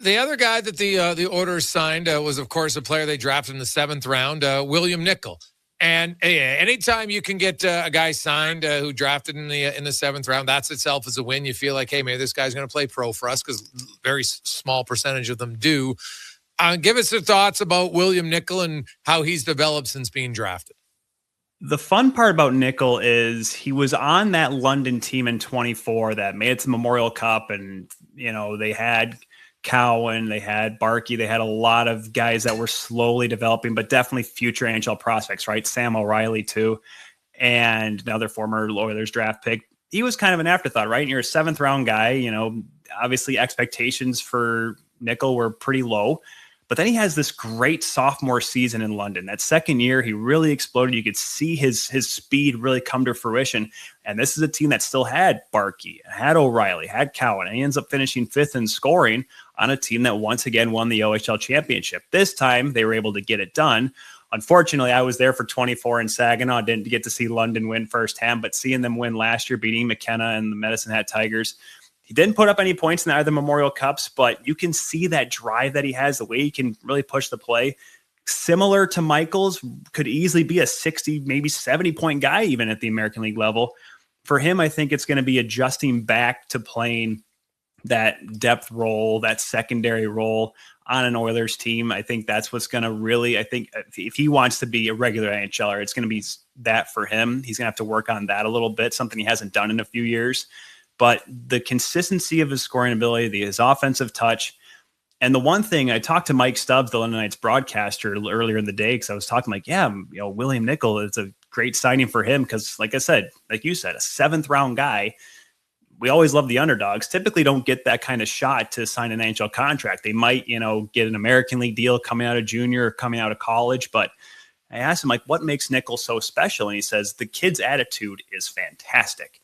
The other guy that the Oilers signed was, of course, a player they drafted in the 7th round, William Nicholl. And anytime you can get a guy signed who drafted in the 7th round, that's itself is a win. You feel like, hey, maybe this guy's going to play pro for us, because very small percentage of them do. Give us your thoughts about William Nicholl and how he's developed since being drafted. The fun part about Nicholl is he was on that London team in 24 that made it to Memorial Cup, and they had Cowan, they had Barkey, they had a lot of guys that were slowly developing, but definitely future NHL prospects, right? Sam O'Reilly too, and another former Oilers draft pick. He was kind of an afterthought, right? And you're a 7th round guy, obviously expectations for Nicholl were pretty low. But then he has this great sophomore season in London. That second year, he really exploded. You could see his speed really come to fruition. And this is a team that still had Barkey, had O'Reilly, had Cowan. And he ends up finishing 5th in scoring on a team that once again won the OHL championship. This time, they were able to get it done. Unfortunately, I was there for 24 in Saginaw. Didn't get to see London win firsthand, but seeing them win last year, beating McKenna and the Medicine Hat Tigers. He didn't put up any points in either Memorial Cups, but you can see that drive that he has, the way he can really push the play. Similar to Michael's, could easily be a 60, maybe 70-point guy even at the American League level. For him, I think it's going to be adjusting back to playing that depth role, that secondary role on an Oilers team. I think that's what's going to really, I think if he wants to be a regular NHLer, it's going to be that for him. He's going to have to work on that a little bit, something he hasn't done in a few years. But the consistency of his scoring ability, his offensive touch, and the one thing I talked to Mike Stubbs, the London Knights broadcaster, earlier in the day, because I was talking like, William Nicholl is a great signing for him because, like I said, like you said, a 7th round guy. We always love the underdogs. Typically don't get that kind of shot to sign an NHL contract. They might, get an American League deal coming out of junior or coming out of college. But I asked him, what makes Nicholl so special? And he says, the kid's attitude is fantastic.